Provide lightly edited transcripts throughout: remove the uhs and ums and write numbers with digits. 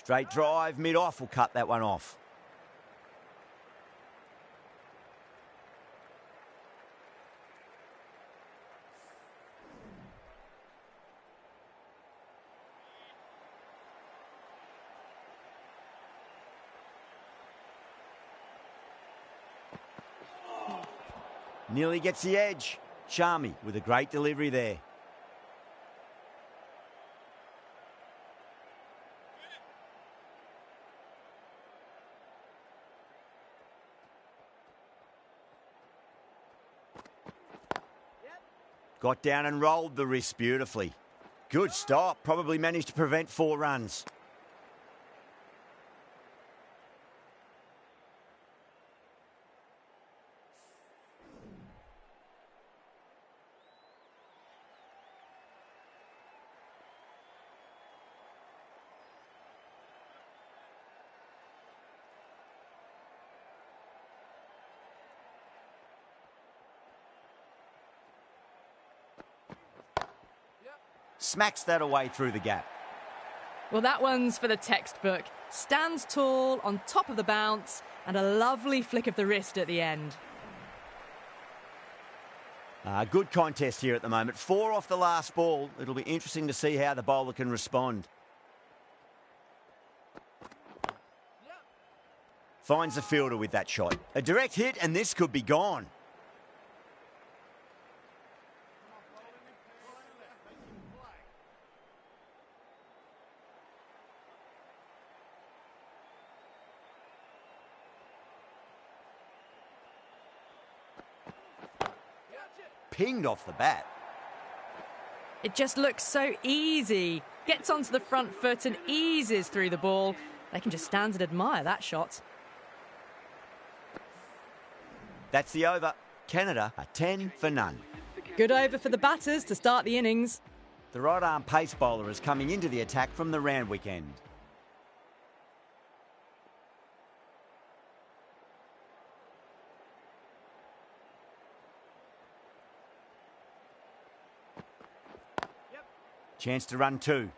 Straight drive, mid-off will cut that one off. Nearly gets the edge. Sharmy with a great delivery there. Got down and rolled the wrist beautifully. Good stop. Probably managed to prevent 4 runs. Smacks that away through the gap. Well, that one's for the textbook. Stands tall, on top of the bounce, and a lovely flick of the wrist at the end. Good contest here at the moment. 4 off the last ball. It'll be interesting to see how the bowler can respond. Finds the fielder with that shot. A direct hit, and this could be gone. Pinged off the bat. It just looks so easy. Gets onto the front foot and eases through the ball. They can just stand and admire that shot. That's the over. Canada are 10 for none. Good over for the batters to start the innings. The right-arm pace bowler is coming into the attack from the Randwick end. Chance to run 2.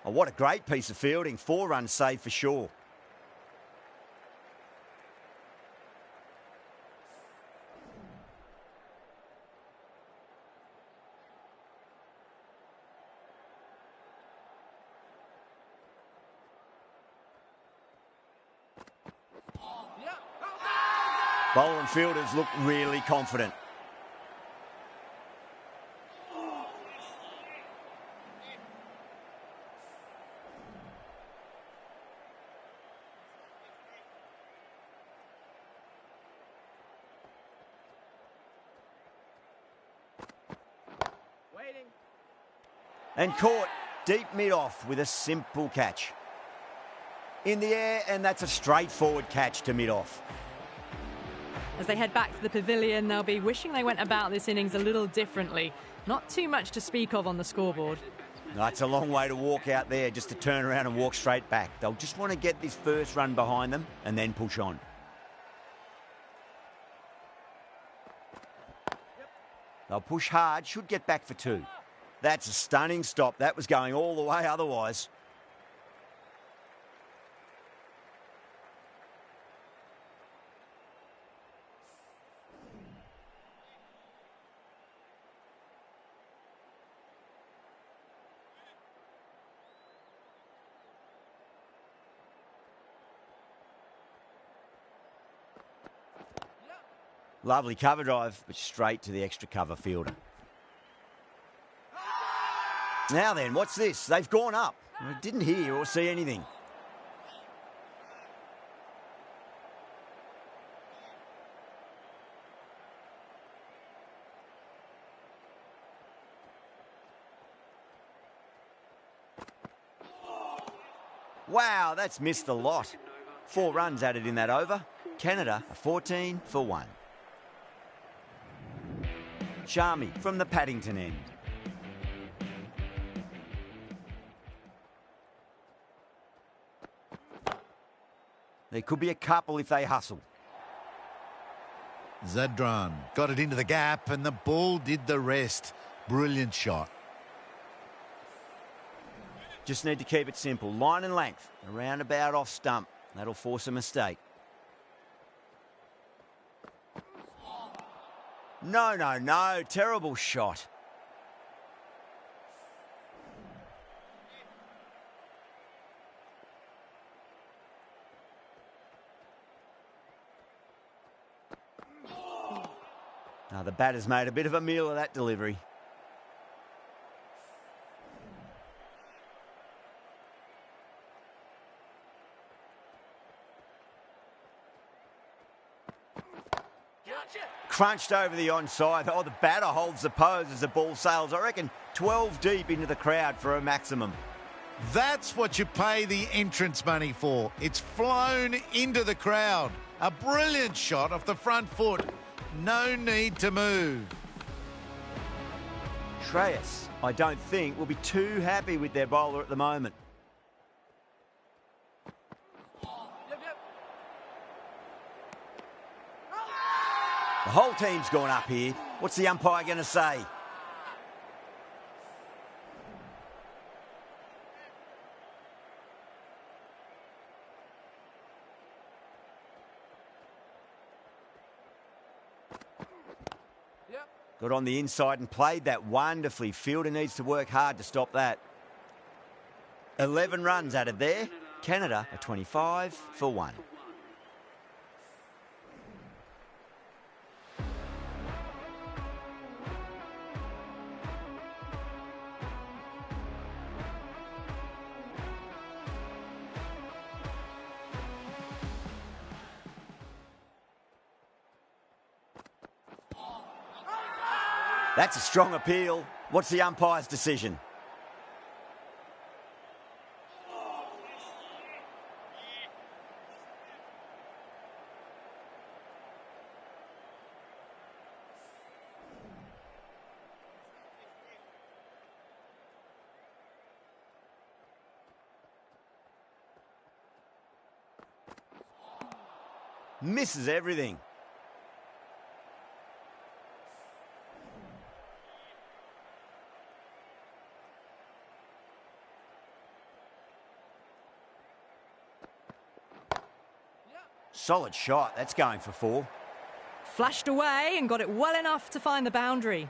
Oh, what a great piece of fielding. 4 runs saved for sure. Bowler and fielders look really confident. And caught deep mid-off with a simple catch. In the air, and that's a straightforward catch to mid-off. As they head back to the pavilion, they'll be wishing they went about this innings a little differently. Not too much to speak of on the scoreboard. No, it's a long way to walk out there just to turn around and walk straight back. They'll just want to get this first run behind them and then push on. They'll push hard, should get back for 2. That's a stunning stop. That was going all the way otherwise. Lovely cover drive, but straight to the extra cover fielder. Now then, what's this? They've gone up. I didn't hear or see anything. Wow, that's missed a lot. 4 runs added in that over. Canada are 14 for 1. Sharmy from the Paddington end. There could be a couple if they hustle. Zadran got it into the gap and the ball did the rest. Brilliant shot. Just need to keep it simple. Line and length. Around about off stump. That'll force a mistake. No, no, no. Terrible shot. Now the batter's made a bit of a meal of that delivery. Crunched over the onside. Oh, the batter holds the pose as the ball sails, I reckon, 12 deep into the crowd for a maximum. That's what you pay the entrance money for. It's flown into the crowd. A brilliant shot off the front foot. No need to move. Treyas, I don't think, will be too happy with their bowler at the moment. The whole team's gone up here. What's the umpire going to say? Got on the inside and played that wonderfully. Fielder needs to work hard to stop that. 11 runs added there. Canada are 25 for 1. That's a strong appeal. What's the umpire's decision? Misses everything. Solid shot. That's going for 4. Flashed away and got it well enough to find the boundary.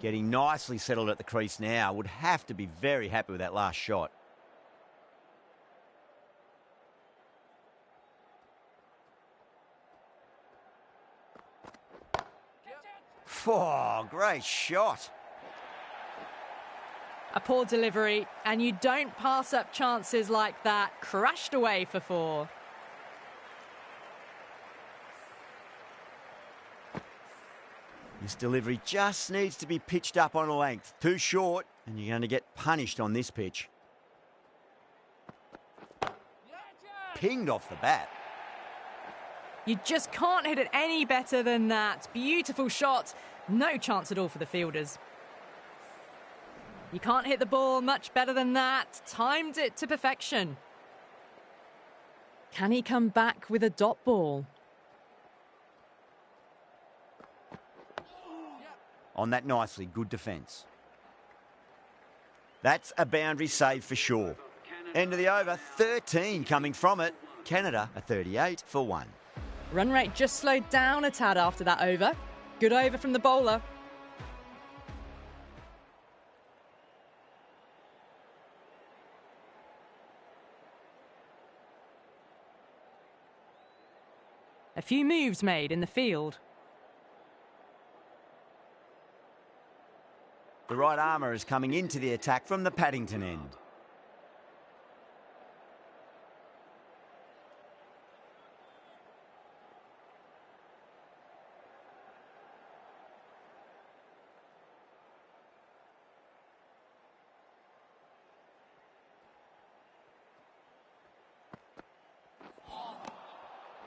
Getting nicely settled at the crease now. Would have to be very happy with that last shot. Oh, great shot. A poor delivery, and you don't pass up chances like that. Crashed away for 4. This delivery just needs to be pitched up on a length. Too short, and you're going to get punished on this pitch. Pinged off the bat. You just can't hit it any better than that. Beautiful shot. No chance at all for the fielders. You can't hit the ball much better than that. Timed it to perfection. Can he come back with a dot ball? On that nicely, good defence. That's a boundary save for sure. End of the over, 13 coming from it. Canada are 38 for 1. Run rate just slowed down a tad after that over. Good over from the bowler. A few moves made in the field. The right armour is coming into the attack from the Paddington end.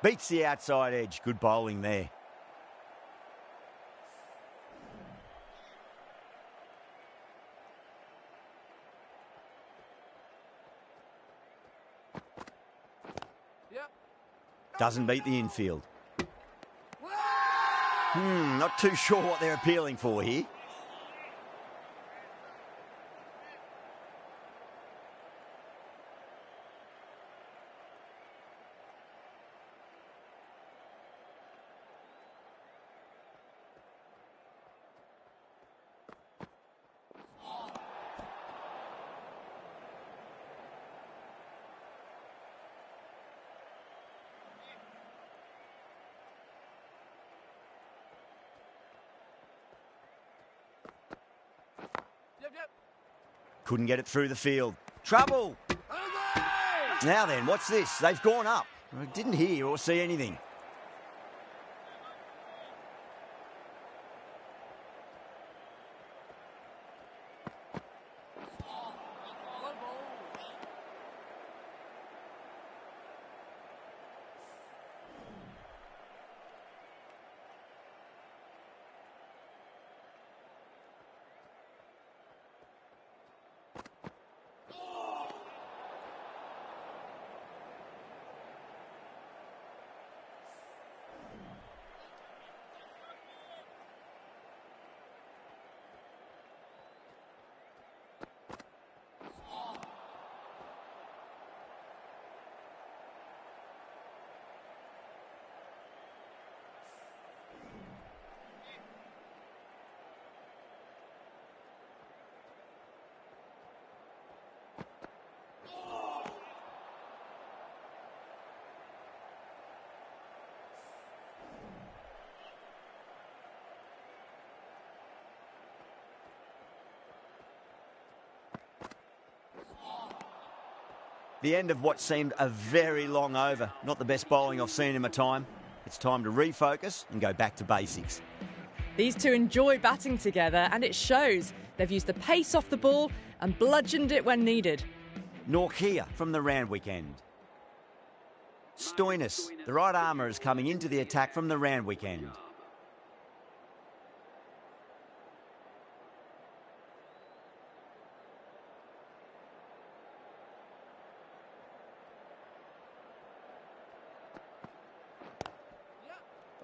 Beats the outside edge. Good bowling there. Doesn't beat the infield. Not too sure what they're appealing for here. Couldn't get it through the field. Trouble! Now then, what's this? They've gone up. I didn't hear or see anything. The end of what seemed a very long over. Not the best bowling I've seen in my time. It's time to refocus and go back to basics. These two enjoy batting together, and it shows. They've used the pace off the ball and bludgeoned it when needed. Norkia from the Randwick end. Stoinis, the right armour, is coming into the attack from the Randwick end.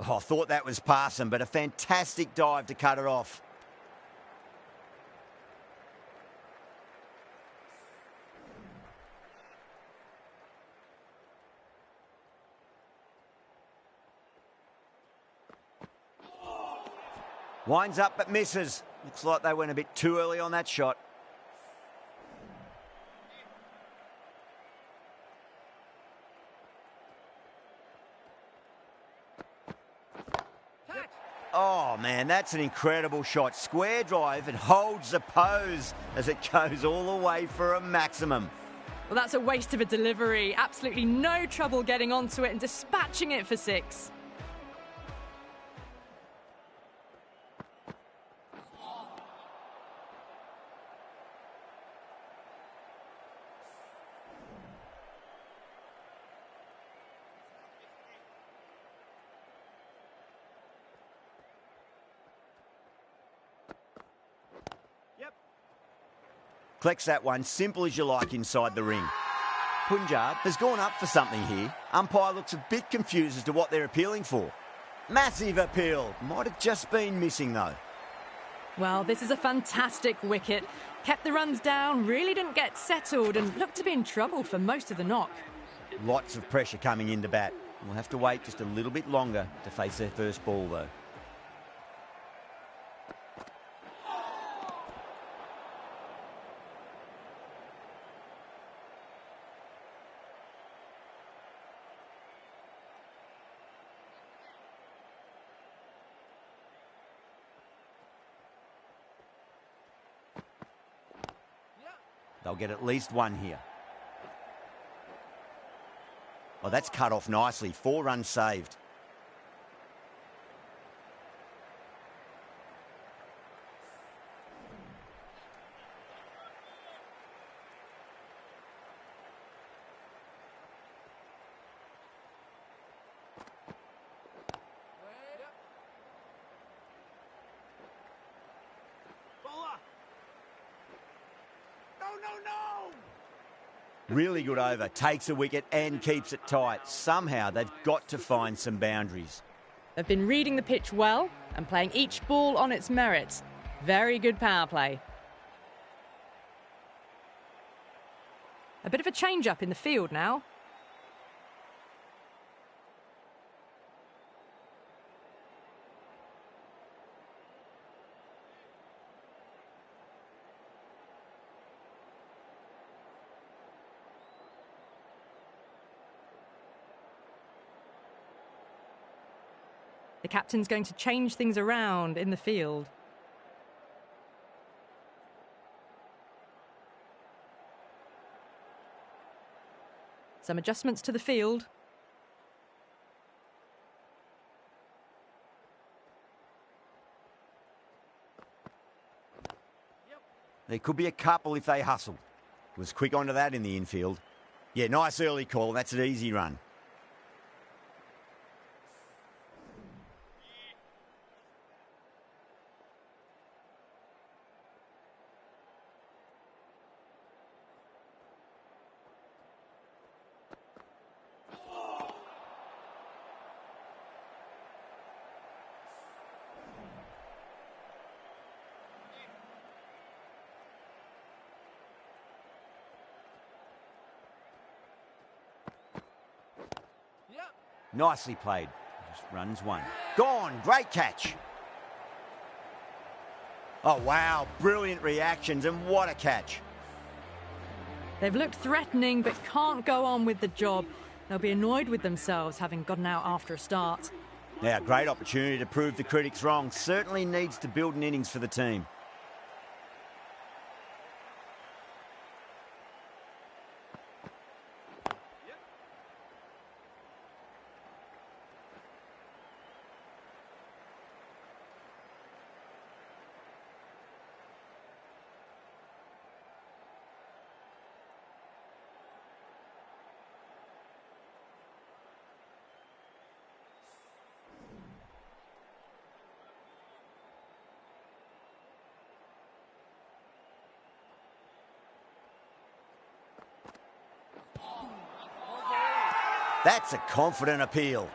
Oh, I thought that was passing, but a fantastic dive to cut it off. Winds up but misses. Looks like they went a bit too early on that shot. Oh, man, that's an incredible shot. Square drive and holds the pose as it goes all the way for a maximum. Well, that's a waste of a delivery. Absolutely no trouble getting onto it and dispatching it for 6. Collects that one, simple as you like, inside the ring. Punjab has gone up for something here. Umpire looks a bit confused as to what they're appealing for. Massive appeal. Might have just been missing, though. Well, this is a fantastic wicket. Kept the runs down, really didn't get settled, and looked to be in trouble for most of the knock. Lots of pressure coming into bat. We'll have to wait just a little bit longer to face their first ball, though. They'll get at least one here. Oh, that's cut off nicely. 4 runs saved. Really good over, takes a wicket and keeps it tight. Somehow they've got to find some boundaries. They've been reading the pitch well and playing each ball on its merits. Very good power play. A bit of a change-up in the field now. The captain's going to change things around in the field. Some adjustments to the field. There could be a couple if they hustle. Was quick onto that in the infield. Yeah, nice early call. That's an easy run. Nicely played. Just runs one. Gone. Great catch. Oh, wow. Brilliant reactions and what a catch. They've looked threatening but can't go on with the job. They'll be annoyed with themselves having gotten out after a start. Now, great opportunity to prove the critics wrong. Certainly needs to build an innings for the team. That's a confident appeal.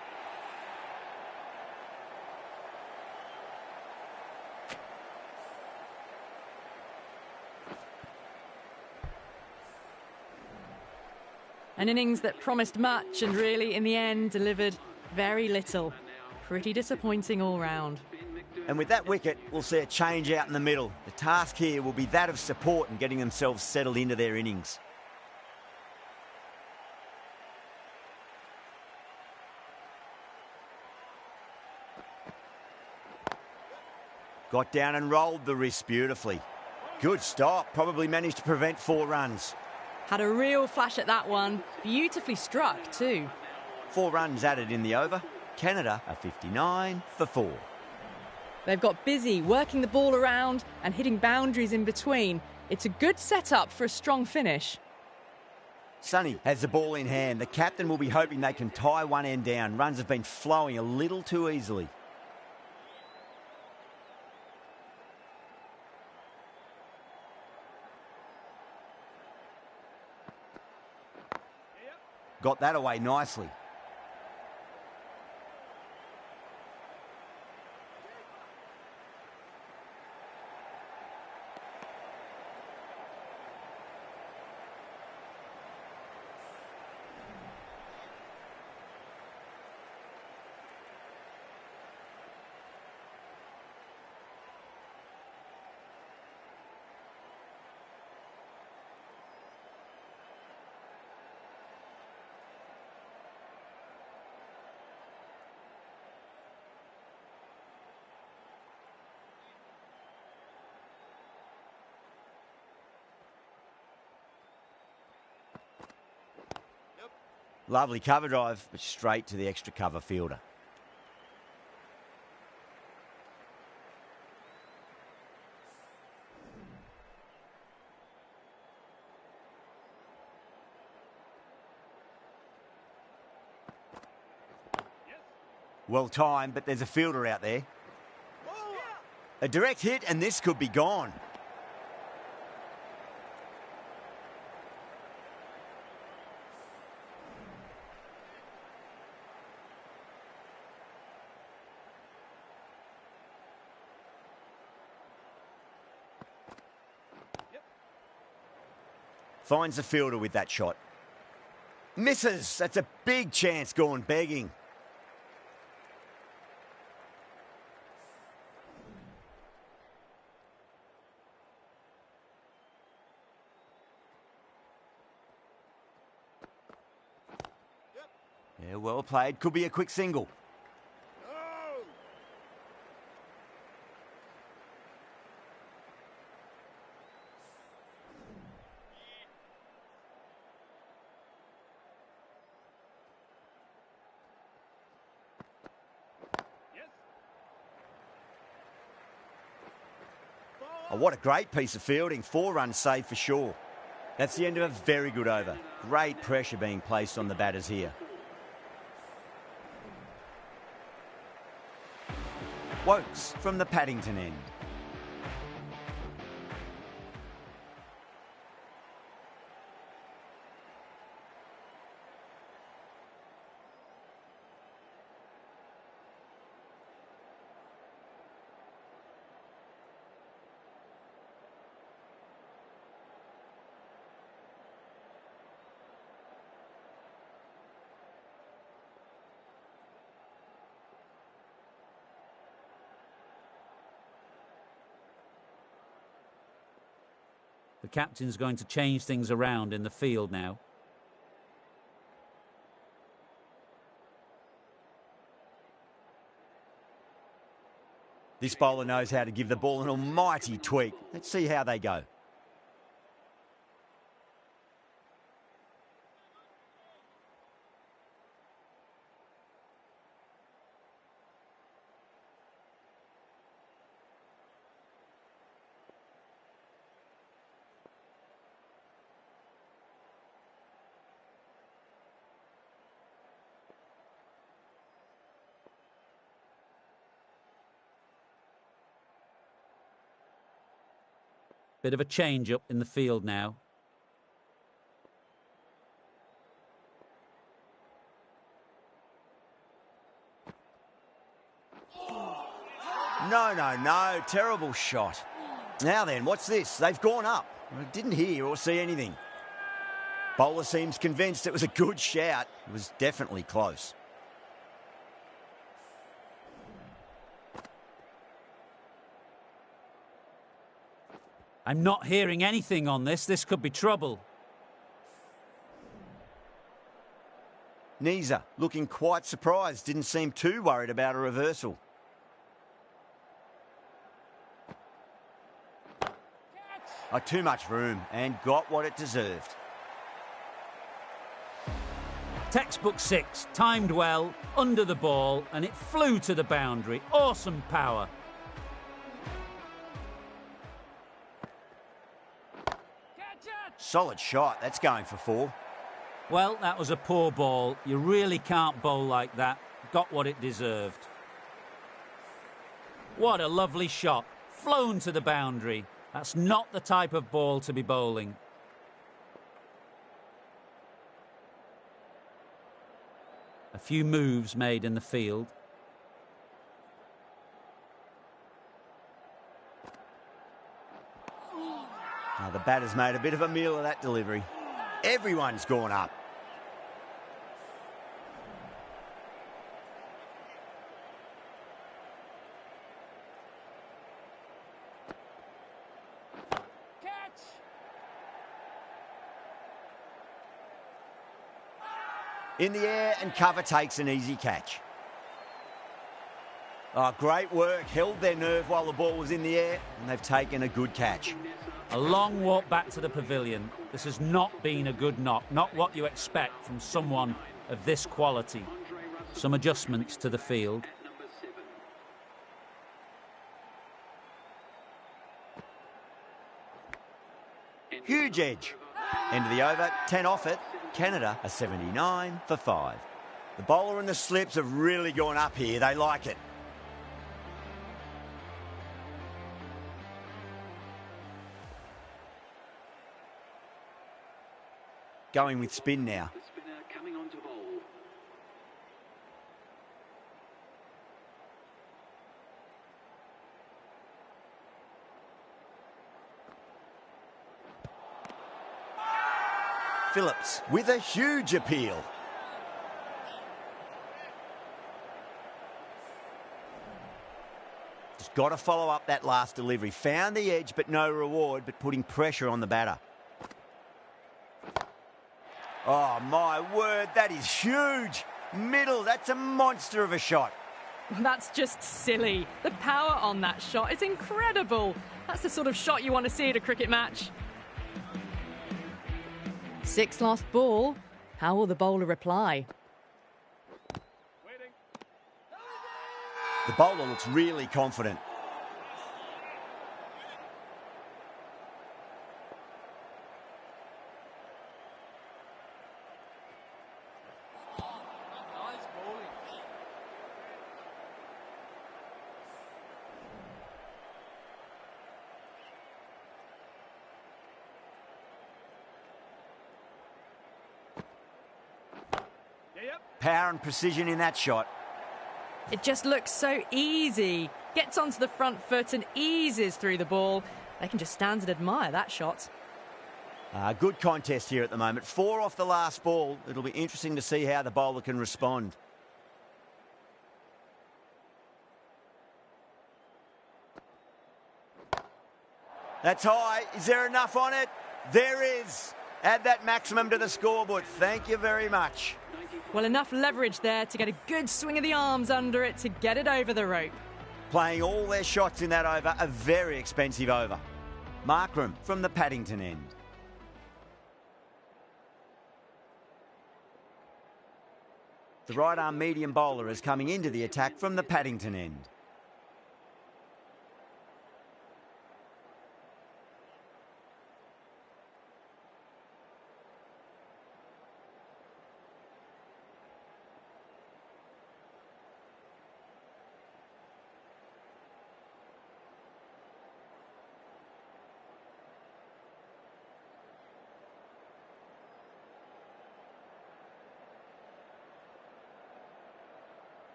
An innings that promised much and really, in the end, delivered very little. Pretty disappointing all round. And with that wicket, we'll see a change out in the middle. The task here will be that of support and getting themselves settled into their innings. Got down and rolled the wrist beautifully. Good stop. Probably managed to prevent 4 runs. Had a real flash at that one. Beautifully struck too. 4 runs added in the over. Canada are 59 for 4. They've got busy working the ball around and hitting boundaries in between. It's a good setup for a strong finish. Sonny has the ball in hand. The captain will be hoping they can tie one end down. Runs have been flowing a little too easily. Got that away nicely. Lovely cover drive, but straight to the extra cover fielder. Well timed, but there's a fielder out there. A direct hit, and this could be gone. Finds the fielder with that shot. Misses. That's a big chance gone begging. Yeah, well played. Could be a quick single. Oh, what a great piece of fielding. 4 runs saved for sure. That's the end of a very good over. Great pressure being placed on the batters here. Wokes from the Paddington end. The captain's going to change things around in the field now. This bowler knows how to give the ball an almighty tweak. Let's see how they go. Bit of a change-up in the field now. No. Terrible shot. Now then, what's this? They've gone up. I didn't hear or see anything. Bowler seems convinced it was a good shout. It was definitely close. I'm not hearing anything on this. This could be trouble. Neeser looking quite surprised. Didn't seem too worried about a reversal. Oh, too much room and got what it deserved. Textbook 6, timed well, under the ball, and it flew to the boundary. Awesome power. Solid shot. That's going for 4. Well, that was a poor ball. You really can't bowl like that. Got what it deserved. What a lovely shot. Flown to the boundary. That's not the type of ball to be bowling. A few moves made in the field. Oh, the batter's made a bit of a meal of that delivery. Everyone's gone up. In the air and cover takes an easy catch. Oh, great work. Held their nerve while the ball was in the air and they've taken a good catch. A long walk back to the pavilion. This has not been a good knock. Not what you expect from someone of this quality. Some adjustments to the field. Huge edge. End of the over, 10 off it. Canada are 79 for 5. The bowler and the slips have really gone up here. They like it. Going with spin now. The spinner coming on to bowl. Phillips with a huge appeal. Just got to follow up that last delivery. Found the edge, but no reward, but putting pressure on the batter. Oh, my word, that is huge. Middle, that's a monster of a shot. That's just silly. The power on that shot is incredible. That's the sort of shot you want to see at a cricket match. 6th last ball. How will the bowler reply? The bowler looks really confident. Power and precision in that shot. It just looks so easy. Gets onto the front foot and eases through the ball. They can just stand and admire that shot. Good contest here at the moment. 4 off the last ball. It'll be interesting to see how the bowler can respond. That's high. Is there enough on it? There is. Add that maximum to the scoreboard. Thank you very much. Well, enough leverage there to get a good swing of the arms under it to get it over the rope. Playing all their shots in that over, a very expensive over. Markram from the Paddington end. The right arm medium bowler is coming into the attack from the Paddington end.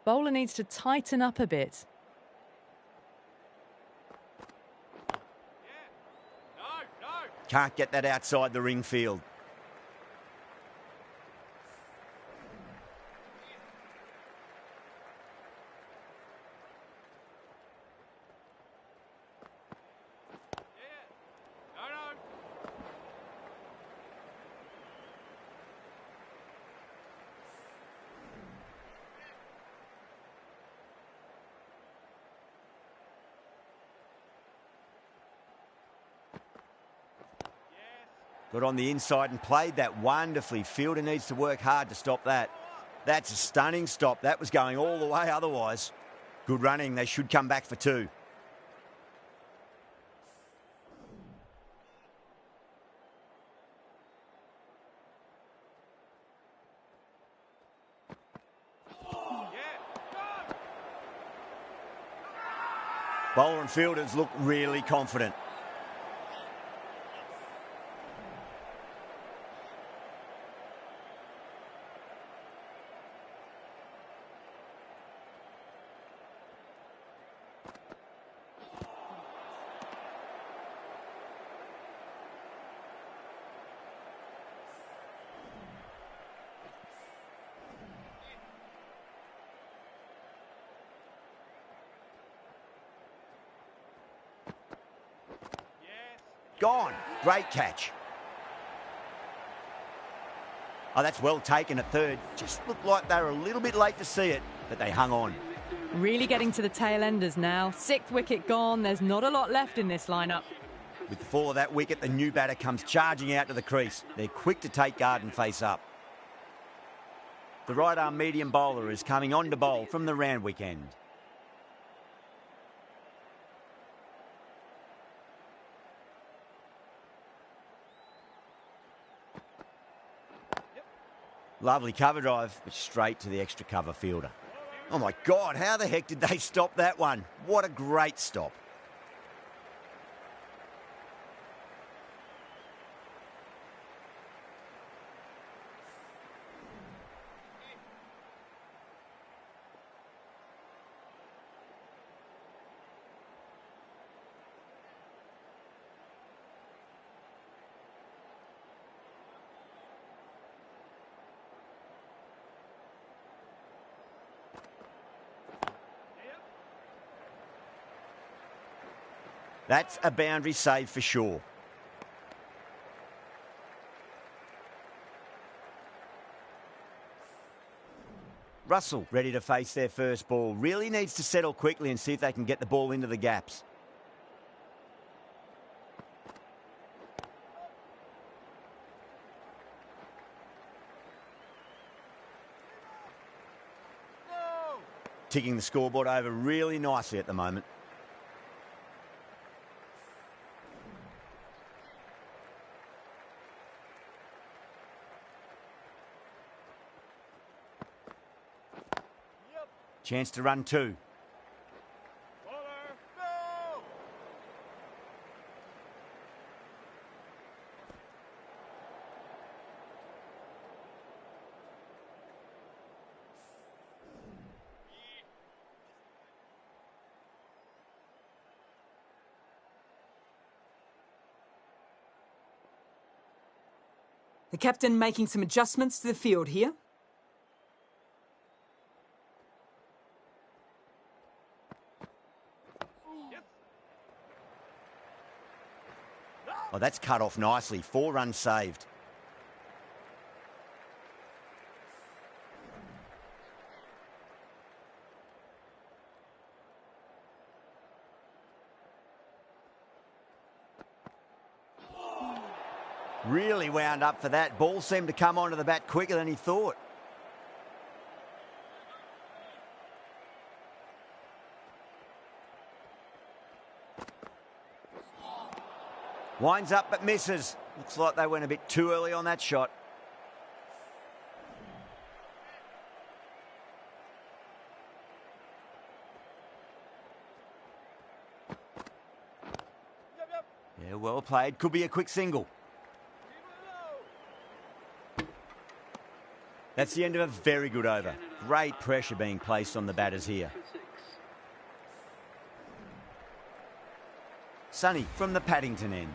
Bowler needs to tighten up a bit. Can't get that outside the ring field. Got on the inside and played that wonderfully. Fielder needs to work hard to stop that. That's a stunning stop. That was going all the way otherwise. Good running. They should come back for 2. Bowler and fielders look really confident. Gone. Great catch. Oh, that's well taken at third. Just looked like they were a little bit late to see it, but they hung on. Really getting to the tail enders now. 6th wicket gone. There's not a lot left in this lineup. With the fall of that wicket, the new batter comes charging out to the crease. They're quick to take guard and face up. The right arm medium bowler is coming on to bowl from the Randwick end. Lovely cover drive, but straight to the extra cover fielder. Oh my God, how the heck did they stop that one? What a great stop. That's a boundary save for sure. Russell ready to face their first ball. Really needs to settle quickly and see if they can get the ball into the gaps. Ticking the scoreboard over really nicely at the moment. Chance to run two. The captain making some adjustments to the field here. Oh, that's cut off nicely. 4 runs saved. Really wound up for that. Ball seemed to come onto the bat quicker than he thought. Winds up but misses. Looks like they went a bit too early on that shot. Yeah, well played. Could be a quick single. That's the end of a very good over. Great pressure being placed on the batters here. Sonny from the Paddington end.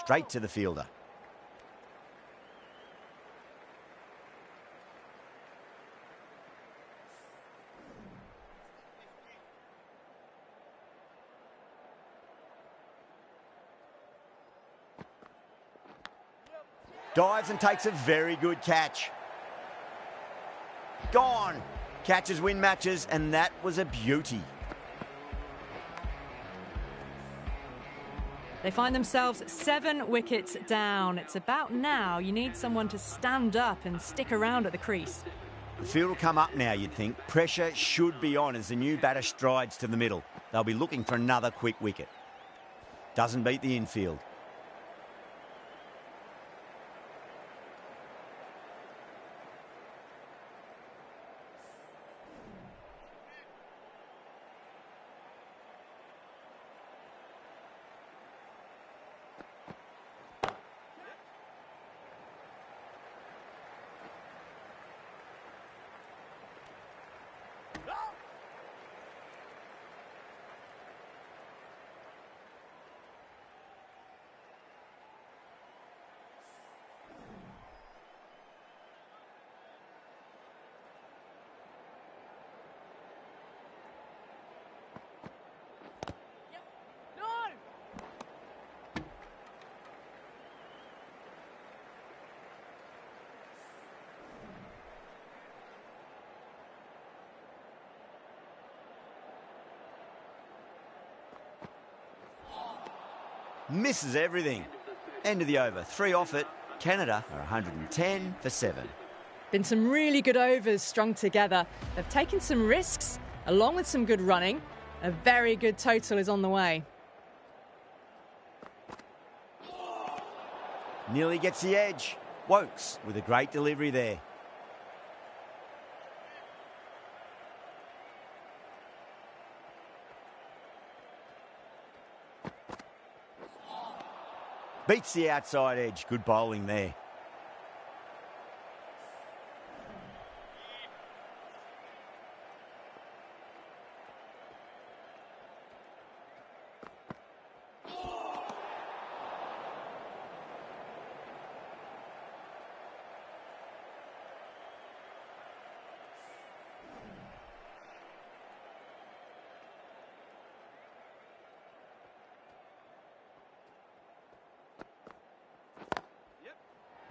Straight to the fielder. Dives and takes a very good catch. Gone. Catches win matches, and that was a beauty. They find themselves 7 wickets down. It's about now you need someone to stand up and stick around at the crease. The field will come up now, you'd think. Pressure should be on as the new batter strides to the middle. They'll be looking for another quick wicket. Doesn't beat the infield. Misses everything. End of the over. 3 off it. Canada are 110 for 7. Been some really good overs strung together. They've taken some risks, along with some good running. A very good total is on the way. Nearly gets the edge. Wokes with a great delivery there. Beats the outside edge. Good bowling there.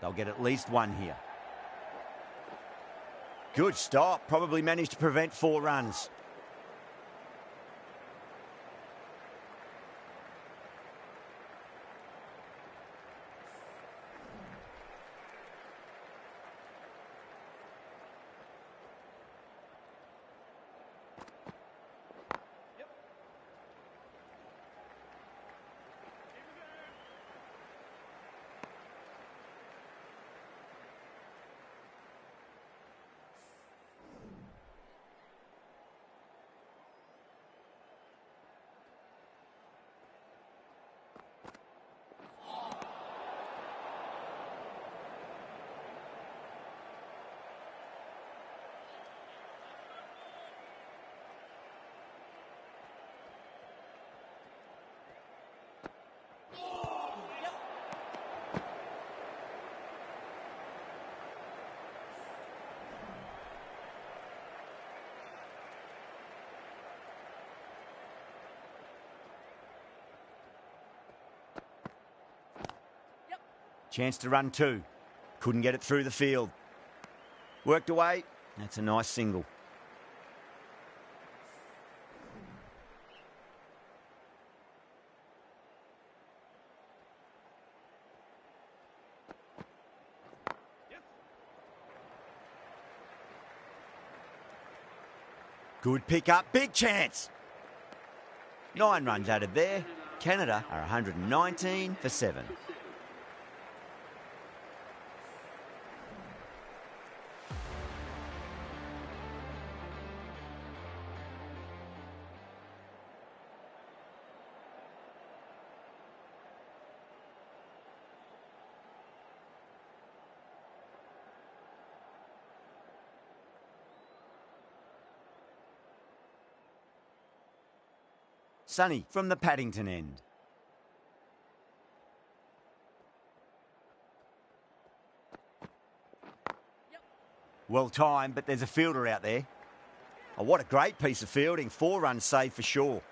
They'll get at least one here. Good stop. Probably managed to prevent 4 runs. Chance to run 2. Couldn't get it through the field. Worked away. That's a nice single. Good pick up. Big chance. 9 runs added there. Canada are 119 for 7. Sonny from the Paddington end. Well timed, but there's a fielder out there. Oh, what a great piece of fielding. 4 runs saved for sure.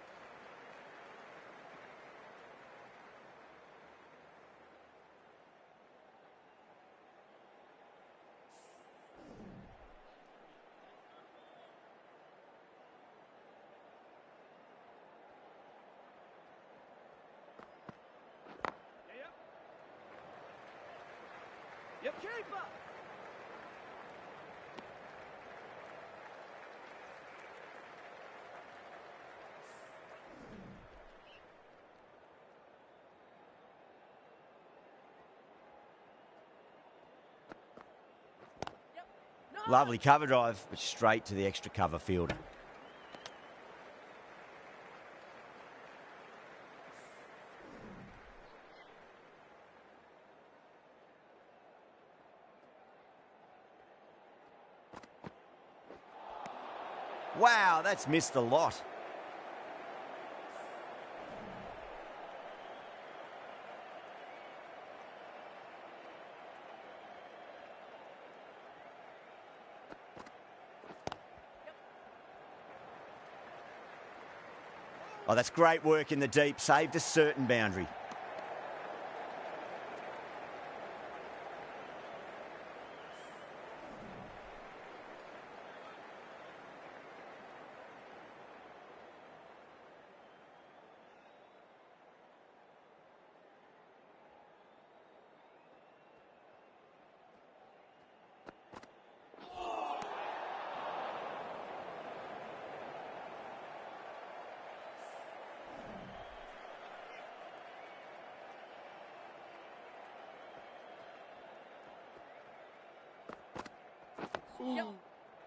Lovely cover drive, but straight to the extra cover fielder. Wow, that's missed a lot. Oh, that's great work in the deep. Saved a certain boundary.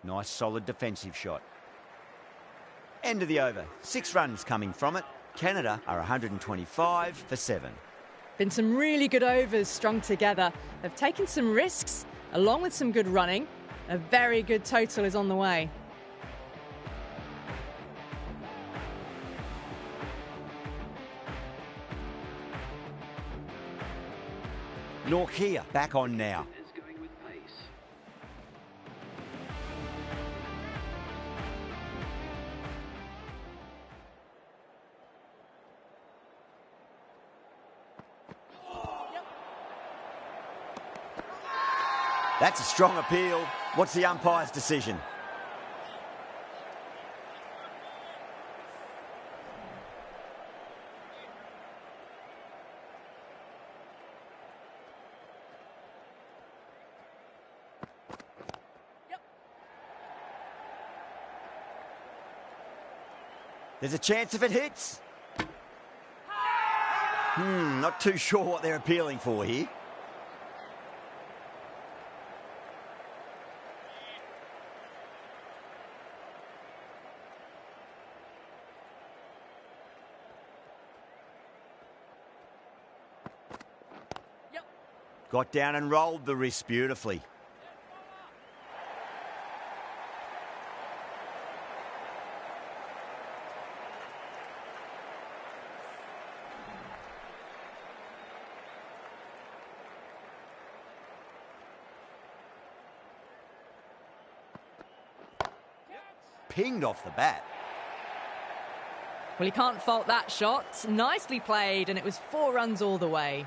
Nice solid defensive shot. End of the over. 6 runs coming from it. Canada are 125 for 7. Been some really good overs strung together. They've taken some risks, along with some good running. A very good total is on the way. Norkia back on now. That's a strong appeal. What's the umpire's decision? There's a chance if it hits. Not too sure what they're appealing for here. Got down and rolled the wrist beautifully. Pinged off the bat. Well, he can't fault that shot. Nicely played, and it was 4 runs all the way.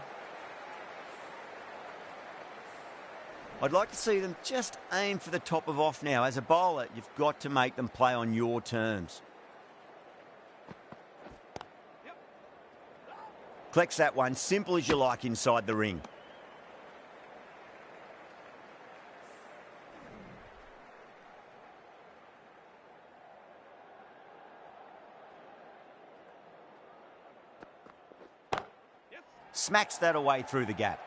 I'd like to see them just aim for the top of off now. As a bowler, you've got to make them play on your terms. Collects that one, simple as you like inside the ring. Smacks that away through the gap.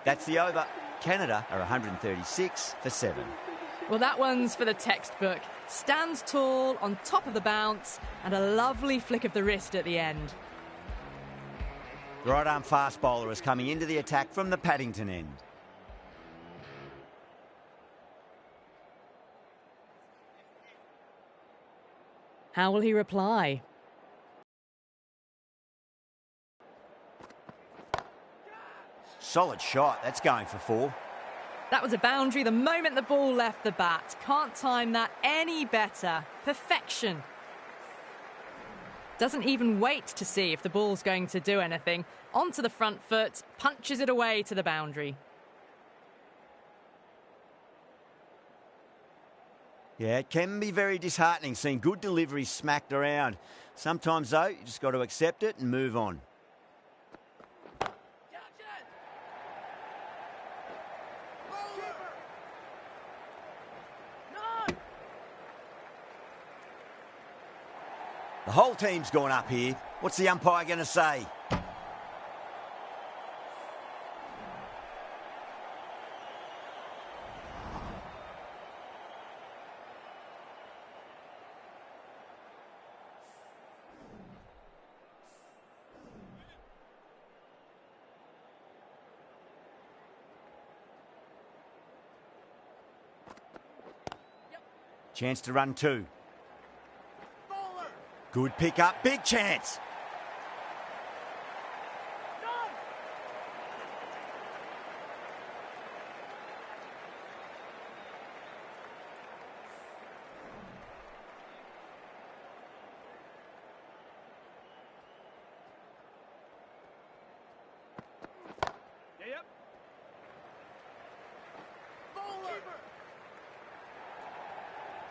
That's the over. Canada are 136 for 7. Well, that one's for the textbook. Stands tall, on top of the bounce, and a lovely flick of the wrist at the end. The right-arm fast bowler is coming into the attack from the Paddington end. How will he reply? Solid shot. That's going for 4. That was a boundary the moment the ball left the bat. Can't time that any better. Perfection. Doesn't even wait to see if the ball's going to do anything. Onto the front foot, punches it away to the boundary. Yeah, it can be very disheartening seeing good deliveries smacked around. Sometimes, though, you just got to accept it and move on. The whole team's gone up here. What's the umpire going to say? Chance to run 2. Good pick up, big chance.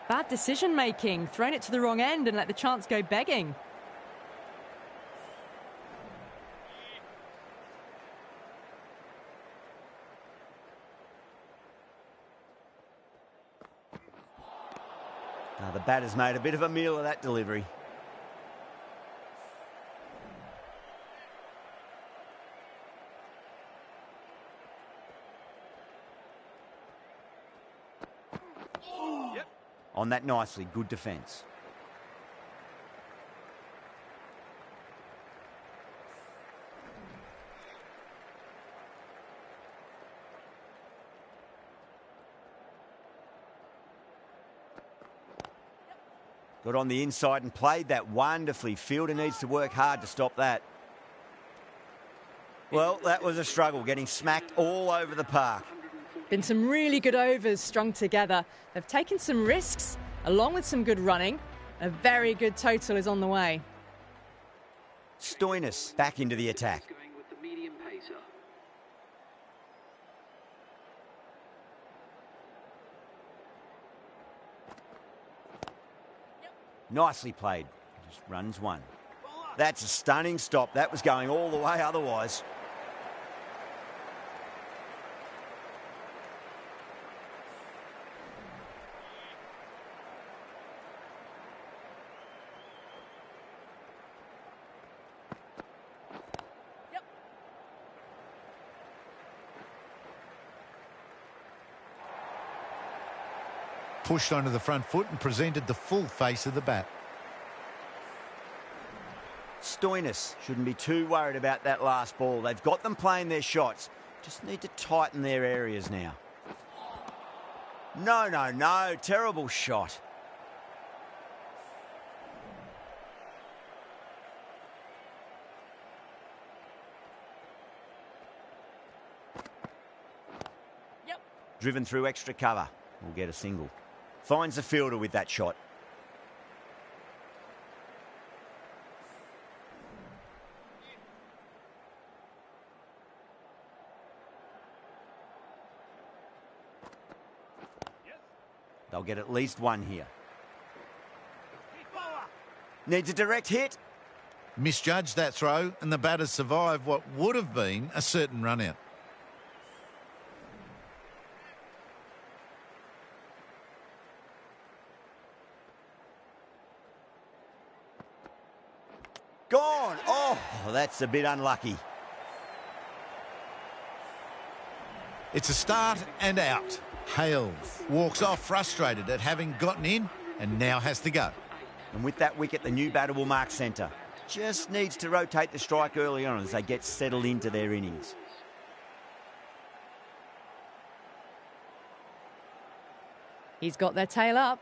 Bad decision making. Thrown it to the wrong end and let the chance go begging. The batter's made a bit of a meal of that delivery. On that nicely, good defence. Got on the inside and played that wonderfully. Fielder needs to work hard to stop that. Well, that was a struggle, getting smacked all over the park. Been some really good overs strung together. They've taken some risks, along with some good running. A very good total is on the way. Stoinis back into the attack. Nicely played. Just runs one. That's a stunning stop. That was going all the way otherwise. Pushed onto the front foot and presented the full face of the bat. Stoinis shouldn't be too worried about that last ball. They've got them playing their shots. Just need to tighten their areas now. No. Terrible shot. Driven through extra cover. We'll get a single. Finds the fielder with that shot. They'll get at least one here. Needs a direct hit. Misjudged that throw, and the batters survived what would have been a certain run out. Gone. Oh, that's a bit unlucky. It's a start and out. Hale walks off frustrated at having gotten in and now has to go. And with that wicket, the new batter will mark centre. Just needs to rotate the strike early on as they get settled into their innings. He's got their tail up.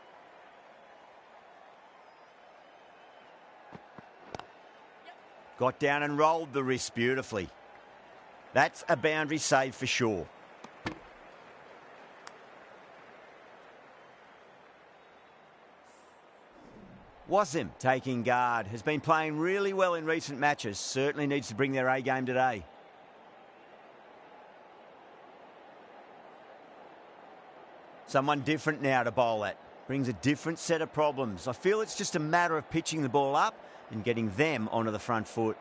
Got down and rolled the wrist beautifully. That's a boundary save for sure. Wasim taking guard. Has been playing really well in recent matches. Certainly needs to bring their A game today. Someone different now to bowl at. Brings a different set of problems. I feel it's just a matter of pitching the ball up and getting them onto the front foot.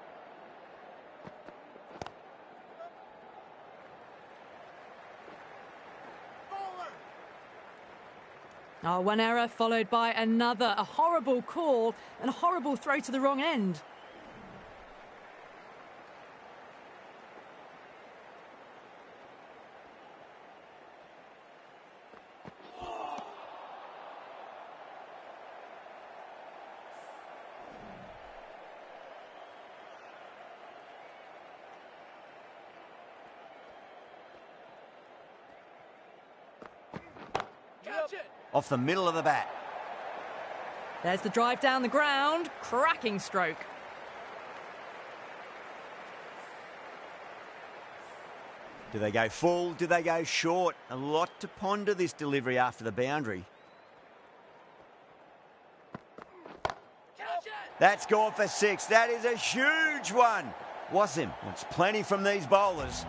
Oh, one error followed by another. A horrible call and a horrible throw to the wrong end. Off the middle of the bat. There's the drive down the ground. Cracking stroke. Do they go full? Do they go short? A lot to ponder this delivery after the boundary. That's gone for 6. That is a huge one. Wasim wants plenty from these bowlers.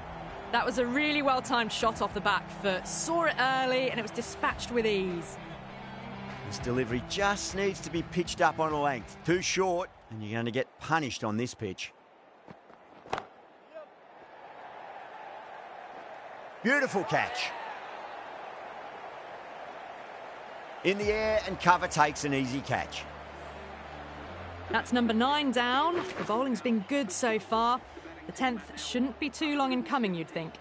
That was a really well-timed shot off the back foot. Saw it early and it was dispatched with ease. This delivery just needs to be pitched up on a length. Too short, and you're going to get punished on this pitch. Beautiful catch. In the air, and cover takes an easy catch. That's number 9 down. The bowling's been good so far. The 10th shouldn't be too long in coming, you'd think.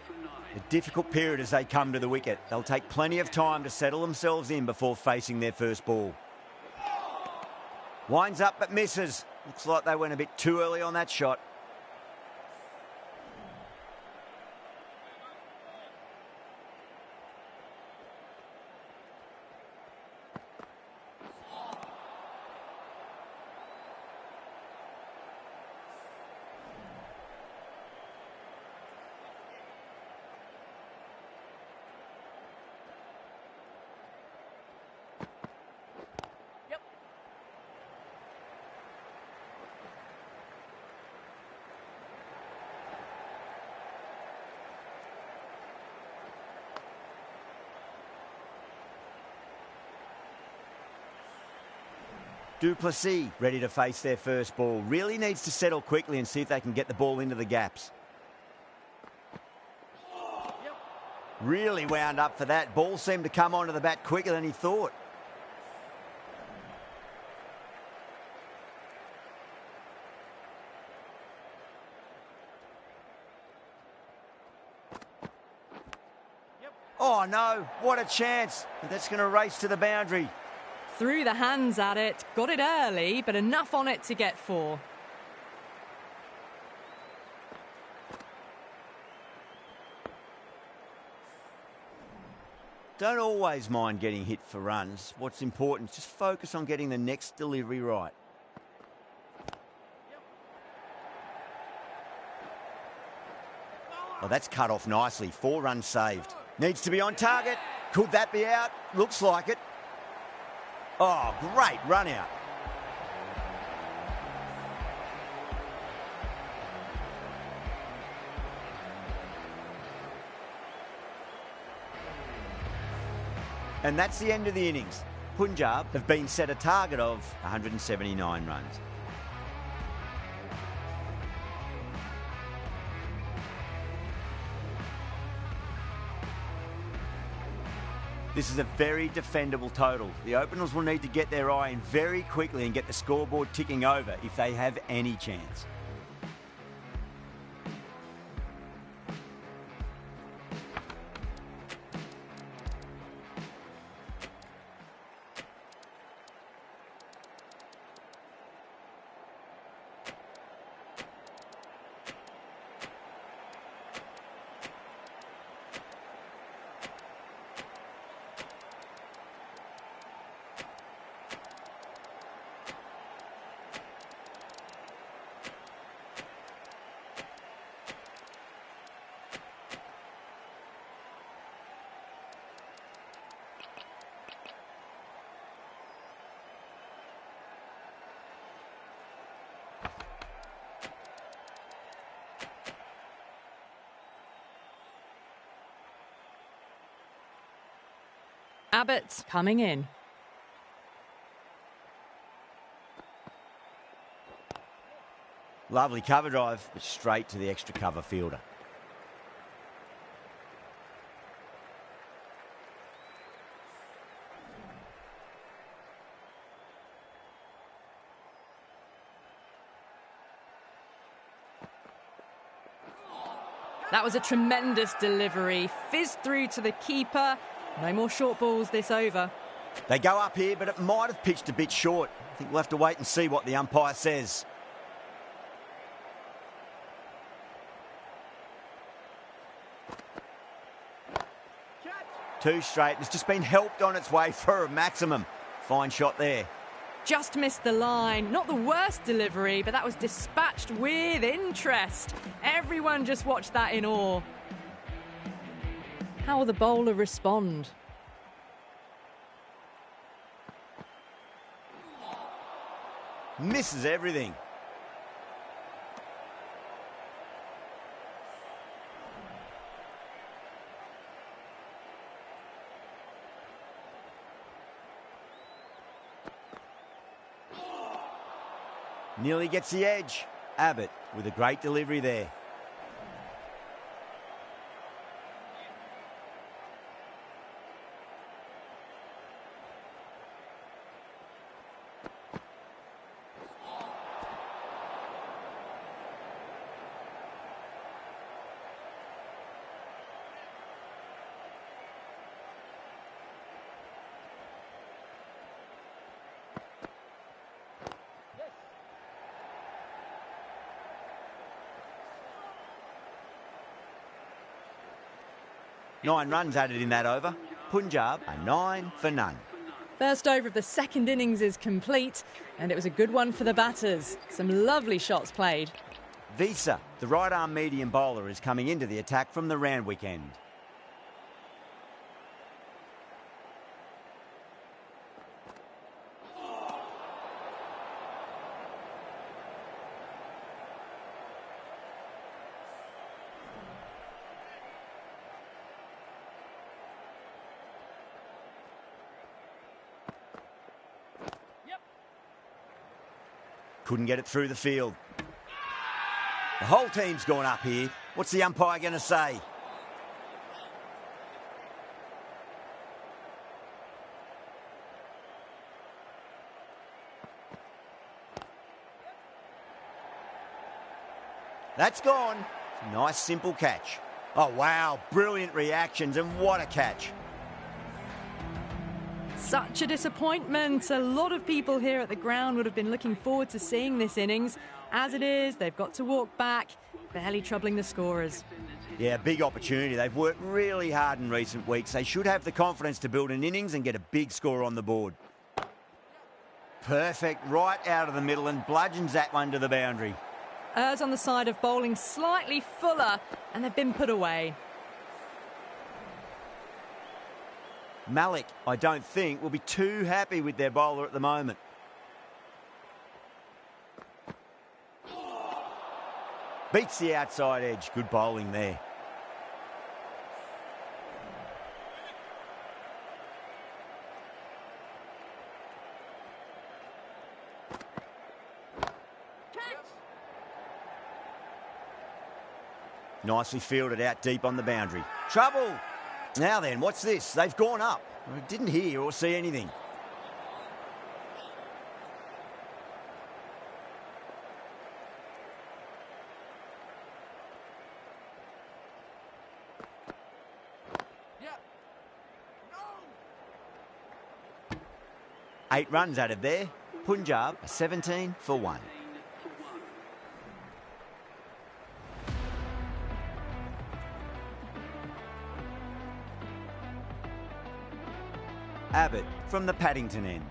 A difficult period as they come to the wicket. They'll take plenty of time to settle themselves in before facing their first ball. Winds up but misses. Looks like they went a bit too early on that shot. Duplessis ready to face their first ball. Really needs to settle quickly and see if they can get the ball into the gaps. Really wound up for that. Ball seemed to come onto the bat quicker than he thought. Oh no, what a chance. That's going to race to the boundary. Threw the hands at it, got it early, but enough on it to get 4. Don't always mind getting hit for runs. What's important is just focus on getting the next delivery right. Well, that's cut off nicely. 4 runs saved. Needs to be on target. Could that be out? Looks like it. Oh, great run out. And that's the end of the innings. Punjab have been set a target of 179 runs. This is a very defendable total. The openers will need to get their eye in very quickly and get the scoreboard ticking over if they have any chance. Abbott coming in. Lovely cover drive, but straight to the extra cover fielder. That was a tremendous delivery. Fizzed through to the keeper. No more short balls this over. They go up here, but it might have pitched a bit short. I think we'll have to wait and see what the umpire says. Two straight. It's just been helped on its way for a maximum. Fine shot there. Just missed the line. Not the worst delivery, but that was dispatched with interest. Everyone just watched that in awe. How will the bowler respond? Misses everything. Nearly gets the edge. Abbott with a great delivery there. Nine runs added in that over. Punjab are 9 for none. First over of the second innings is complete, and it was a good one for the batters. Some lovely shots played. Visa, the right-arm medium bowler, is coming into the attack from the Randwick end. Couldn't get it through the field. The whole team's gone up here. What's the umpire going to say? That's gone. Nice, simple catch. Oh, wow. Brilliant reactions, and what a catch. Such a disappointment. A lot of people here at the ground would have been looking forward to seeing this innings. As it is, they've got to walk back, barely troubling the scorers. Yeah, big opportunity. They've worked really hard in recent weeks. They should have the confidence to build an innings and get a big score on the board. Perfect, right out of the middle, and bludgeons that one to the boundary. Errs on the side of bowling slightly fuller, and they've been put away. Malik, I don't think, will be too happy with their bowler at the moment. Beats the outside edge. Good bowling there. Nicely fielded out deep on the boundary. Trouble! Now then, what's this? They've gone up. I didn't hear or see anything. No. 8 runs added there. Punjab 17 for 1. Abbott from the Paddington end.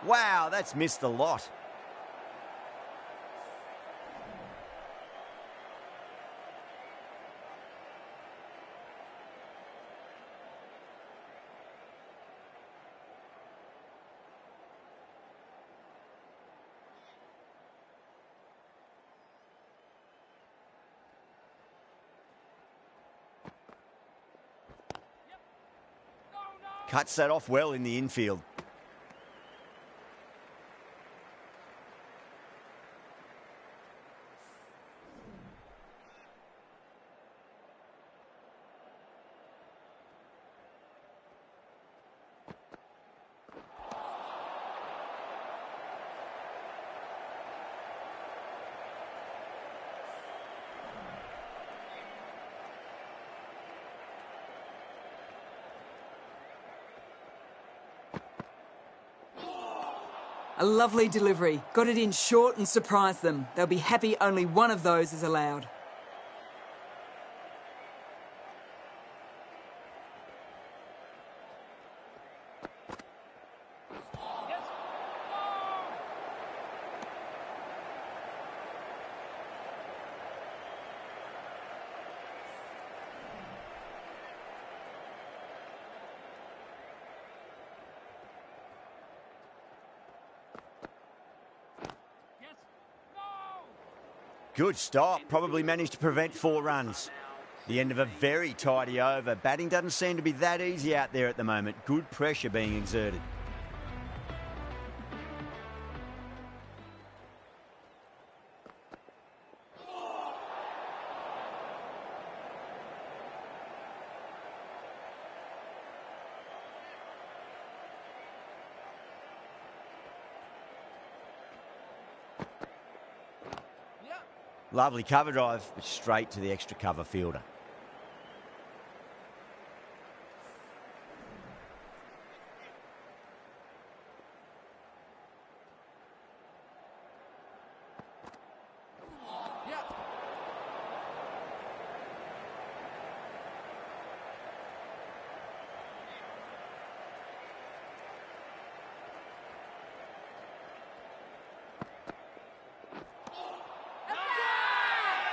Wow, that's missed a lot. Cuts that off well in the infield. A lovely delivery. Got it in short and surprised them. They'll be happy only one of those is allowed. Good stop. Probably managed to prevent 4 runs. The end of a very tidy over. Batting doesn't seem to be that easy out there at the moment. Good pressure being exerted. Lovely cover drive, but straight to the extra cover fielder.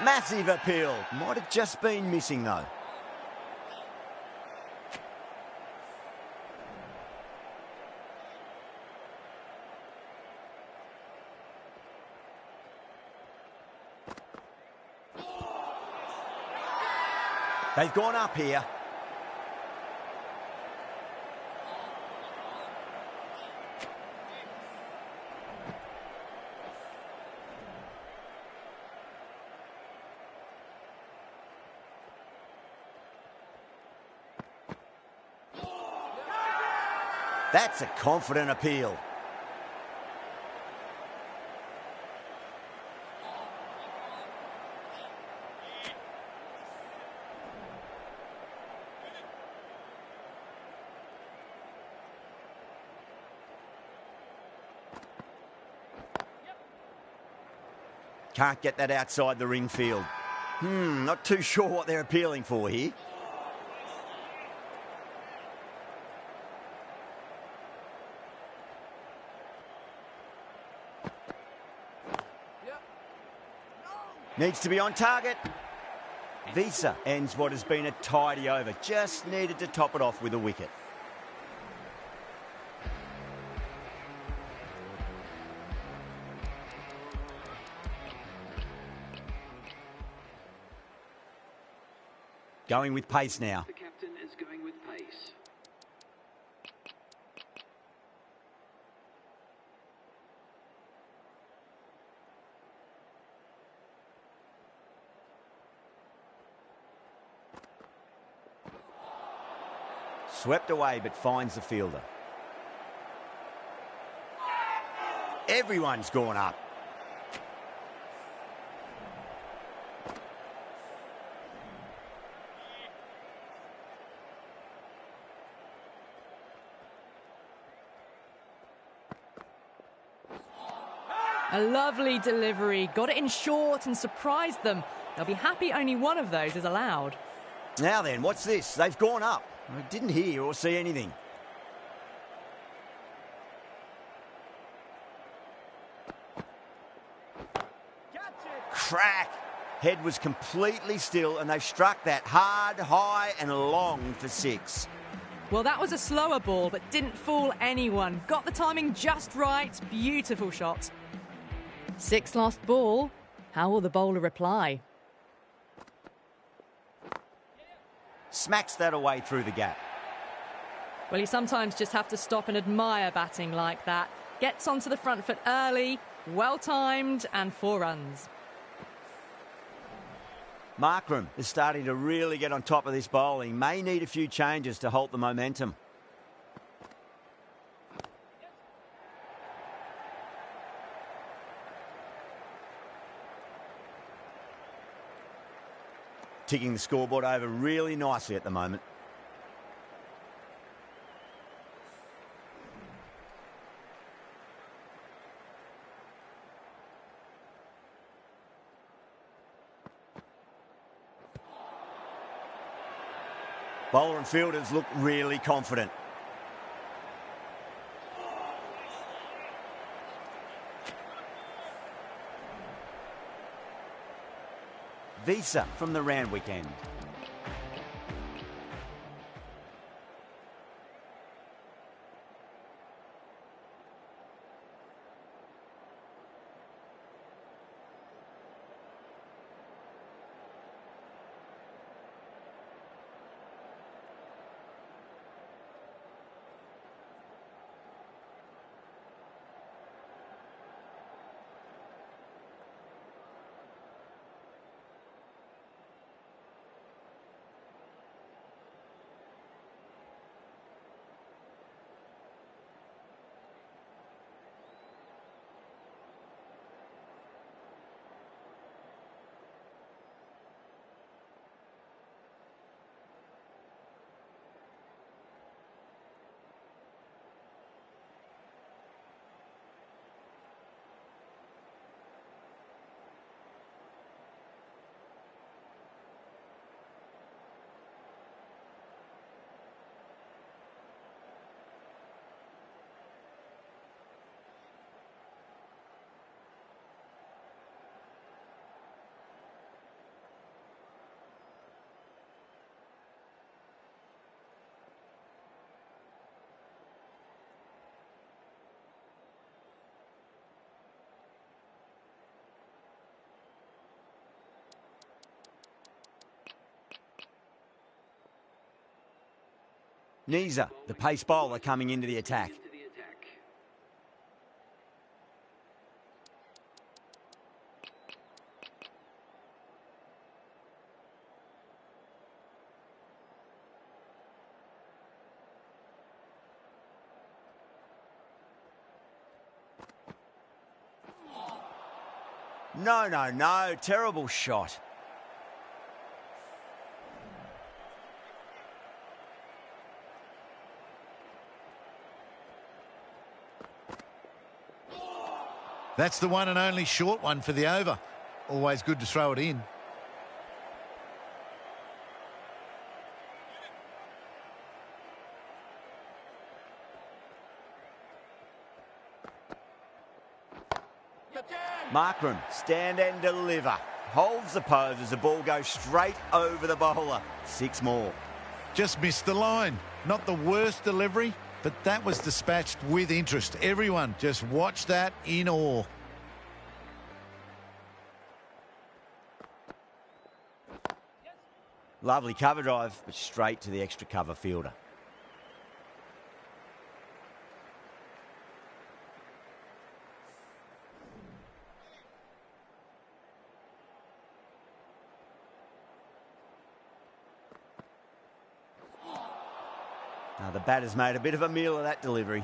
Massive appeal. Might have just been missing though. They've gone up here. That's a confident appeal. Can't get that outside the ring field. Not too sure what they're appealing for here. Needs to be on target. Visa ends what has been a tidy over. Just needed to top it off with a wicket. Going with pace now. The captain is going with pace. Swept away but finds the fielder. Everyone's gone up. A lovely delivery. Got it in short and surprised them. They'll be happy only one of those is allowed. Now then, what's this? They've gone up. I didn't hear or see anything. Crack! Head was completely still and they've struck that hard, high and long for 6. Well, that was a slower ball, but didn't fool anyone. Got the timing just right. Beautiful shot. 6 lost ball. How will the bowler reply? Smacks that away through the gap. Well, you sometimes just have to stop and admire batting like that. Gets onto the front foot early, well timed, and 4 runs. Markram is starting to really get on top of this bowling. May need a few changes to halt the momentum. Ticking the scoreboard over really nicely at the moment. Bowler and fielders look really confident. Visa from the Randwick end. Nisa, the pace bowler, coming into the attack. No, no, no. Terrible shot. That's the one and only short one for the over. Always good to throw it in. Markram, stand and deliver. Holds the pose as the ball goes straight over the bowler. 6 more. Just missed the line. Not the worst delivery, but that was dispatched with interest. Everyone just watch that in awe. Lovely cover drive, but straight to the extra cover fielder. Now the batter's made a bit of a meal of that delivery.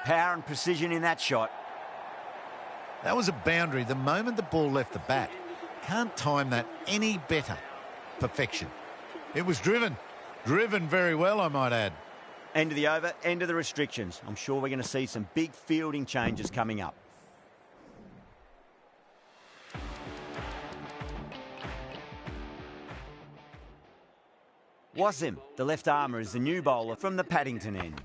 Power and precision in that shot. That was a boundary the moment the ball left the bat. Can't time that any better. Perfection. It was driven. Driven very well, I might add. End of the over, end of the restrictions. I'm sure we're going to see some big fielding changes coming up. Wasim, the left armour, is the new bowler from the Paddington end.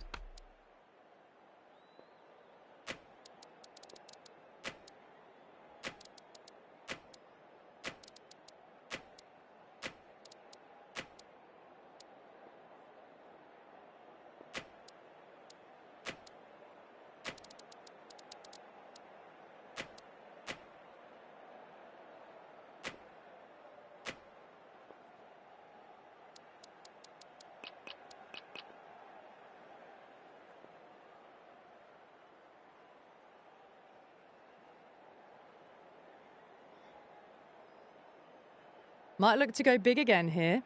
Might look to go big again here.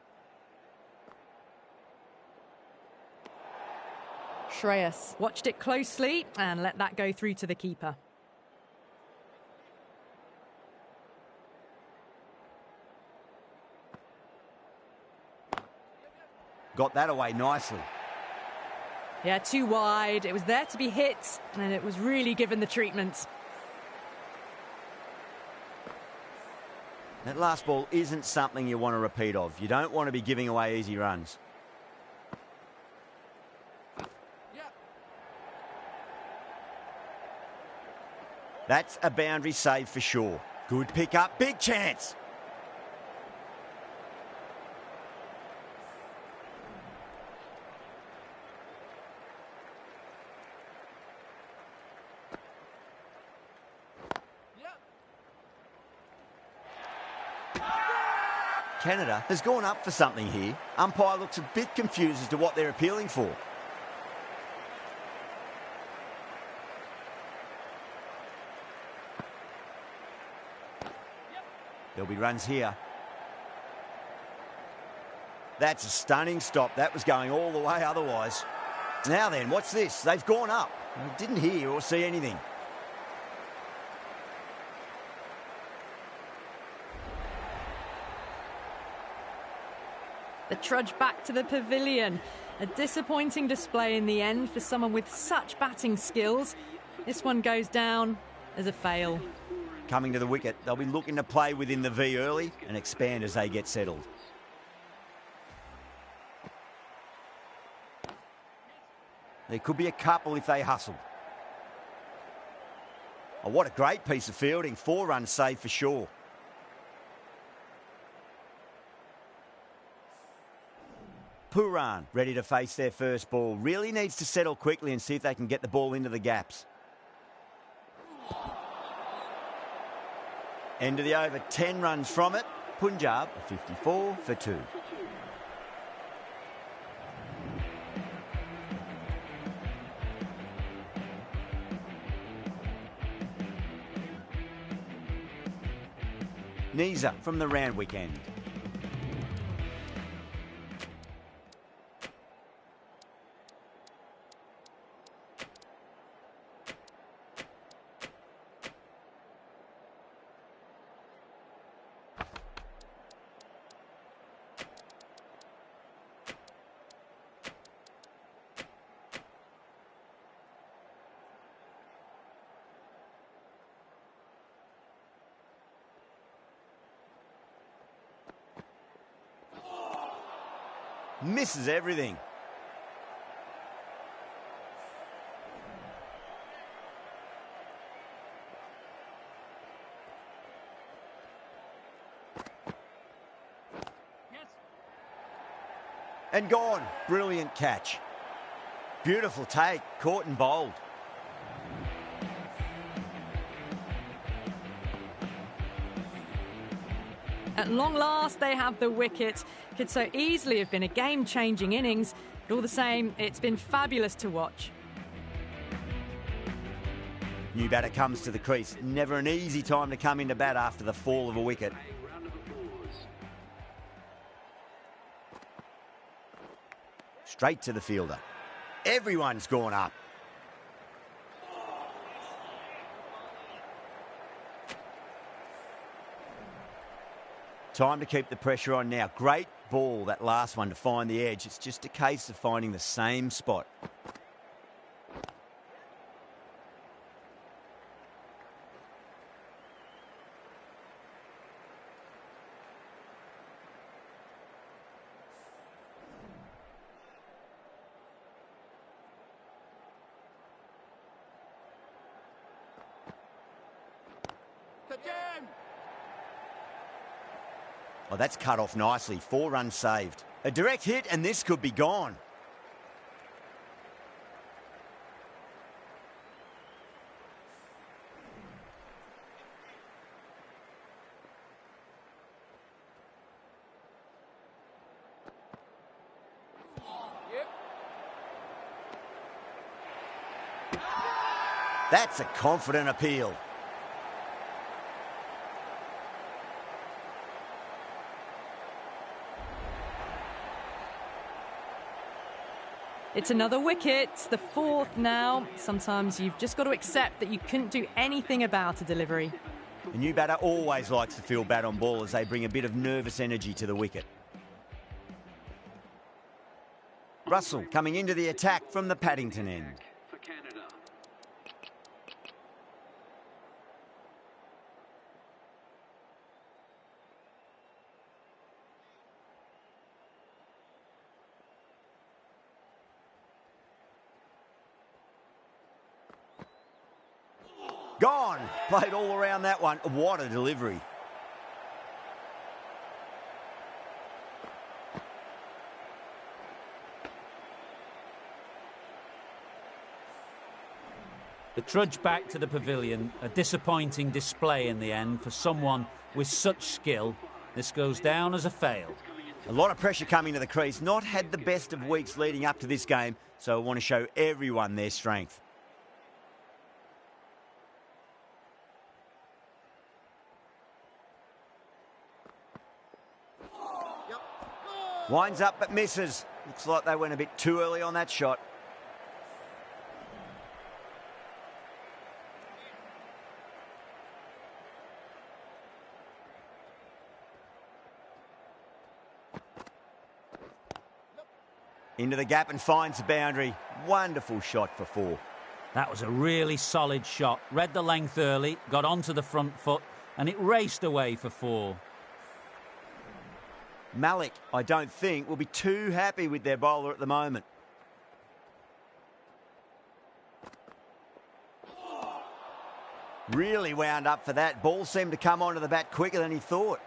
Shreyas watched it closely and let that go through to the keeper. Got that away nicely. Yeah, too wide. It was there to be hit, and it was really given the treatment. That last ball isn't something you want to repeat of. You don't want to be giving away easy runs. That's a boundary save for sure. Good pick up, big chance. Canada has gone up for something here. Umpire looks a bit confused as to what they're appealing for. There'll be runs here. That's a stunning stop. That was going all the way otherwise. Now then, what's this? They've gone up. I didn't hear or see anything. The trudge back to the pavilion. A disappointing display in the end for someone with such batting skills. This one goes down as a fail. Coming to the wicket, they'll be looking to play within the V early and expand as they get settled. There could be a couple if they hustle. Oh, what a great piece of fielding. 4 runs saved for sure. Puran ready to face their first ball. Really needs to settle quickly and see if they can get the ball into the gaps. End of the over, 10 runs from it. Punjab, 54 for 2. Nisa from the Randwick end. Misses everything. And gone. Brilliant catch. Beautiful take. Caught and bowled. At long last, they have the wicket. Could so easily have been a game-changing innings, but all the same, it's been fabulous to watch. New batter comes to the crease. Never an easy time to come into bat after the fall of a wicket. Straight to the fielder. Everyone's gone up. Time to keep the pressure on now. Great ball, that last one, to find the edge. It's just a case of finding the same spot. Oh, that's cut off nicely. 4 runs saved. A direct hit and this could be gone. That's a confident appeal. It's another wicket, the 4th now. Sometimes you've just got to accept that you couldn't do anything about a delivery. A new batter always likes to feel bat on ball as they bring a bit of nervous energy to the wicket. Russell coming into the attack from the Paddington end. For Canada. Gone. Played all around that one. What a delivery. The trudge back to the pavilion, a disappointing display in the end for someone with such skill. This goes down as a fail. A lot of pressure coming to the crease. Not had the best of weeks leading up to this game, so I want to show everyone their strength. Winds up but misses. Looks like they went a bit too early on that shot. Into the gap and finds the boundary. Wonderful shot for 4. That was a really solid shot. Read the length early, got onto the front foot, and it raced away for 4. Malik, I don't think, will be too happy with their bowler at the moment. Really wound up for that. Ball seemed to come onto the bat quicker than he thought.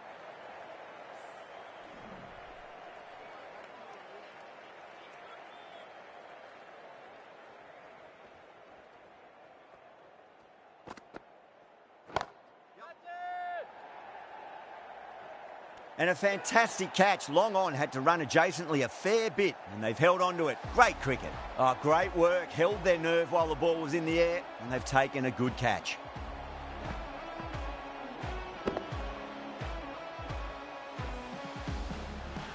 And a fantastic catch. Long on had to run adjacently a fair bit, and they've held on to it. Great cricket. Oh, great work. Held their nerve while the ball was in the air, and they've taken a good catch.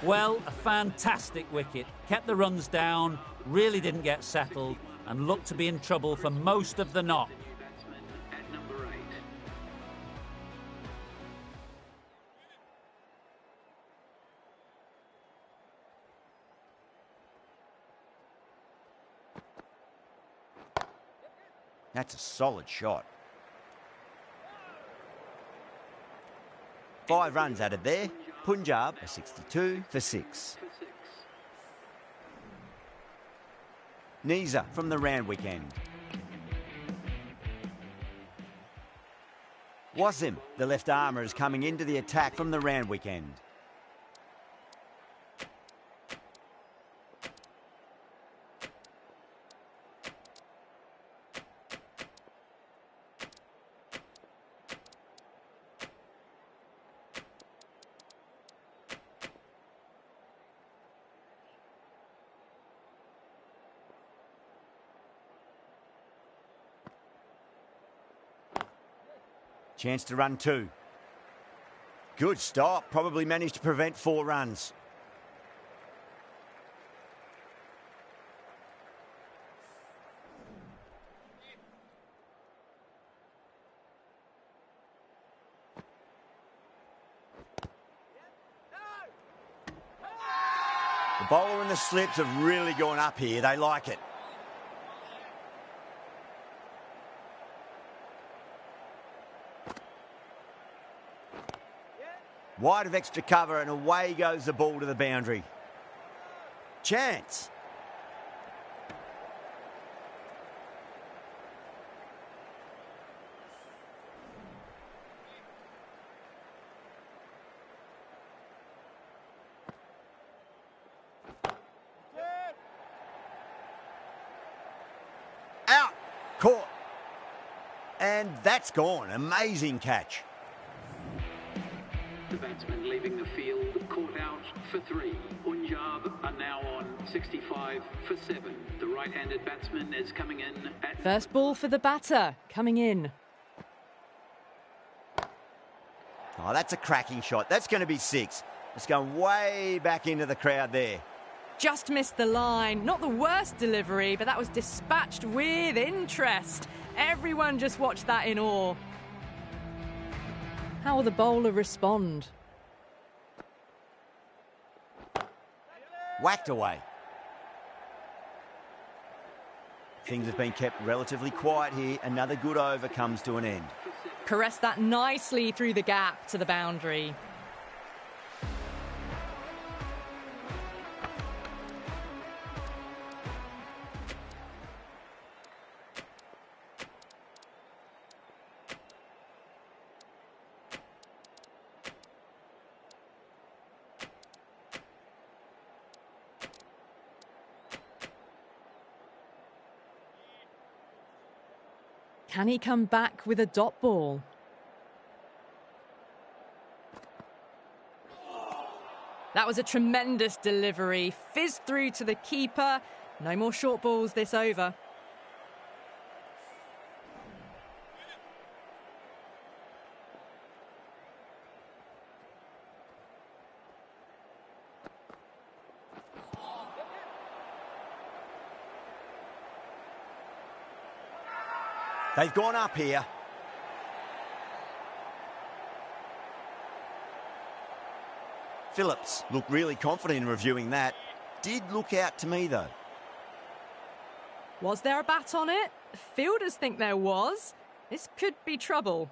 Well, a fantastic wicket. Kept the runs down, really didn't get settled, and looked to be in trouble for most of the knock. Batsman at number 8. That's a solid shot. 5 runs added there. Punjab are 62 for 6. Neeser from the Randwick end. Wasim, the left armour, is coming into the attack from the Randwick end. Chance to run 2. Good stop. Probably managed to prevent 4 runs. The bowler and the slips have really gone up here. They like it. Wide of extra cover, and away goes the ball to the boundary. Chance. Out. Caught. And that's gone. Amazing catch. The batsman leaving the field, caught out for 3. Punjab are now on 65 for 7. The right-handed batsman is coming in at... First ball for the batter, coming in. Oh, that's a cracking shot. That's going to be 6. It's going way back into the crowd there. Just missed the line. Not the worst delivery, but that was dispatched with interest. Everyone just watched that in awe. How will the bowler respond? Whacked away. Things have been kept relatively quiet here. Another good over comes to an end. Caressed that nicely through the gap to the boundary. Can he come back with a dot ball? That was a tremendous delivery. Fizzed through to the keeper. No more short balls this over. They've gone up here. Phillips looked really confident in reviewing that. Did look out to me, though. Was there a bat on it? Fielders think there was. This could be trouble.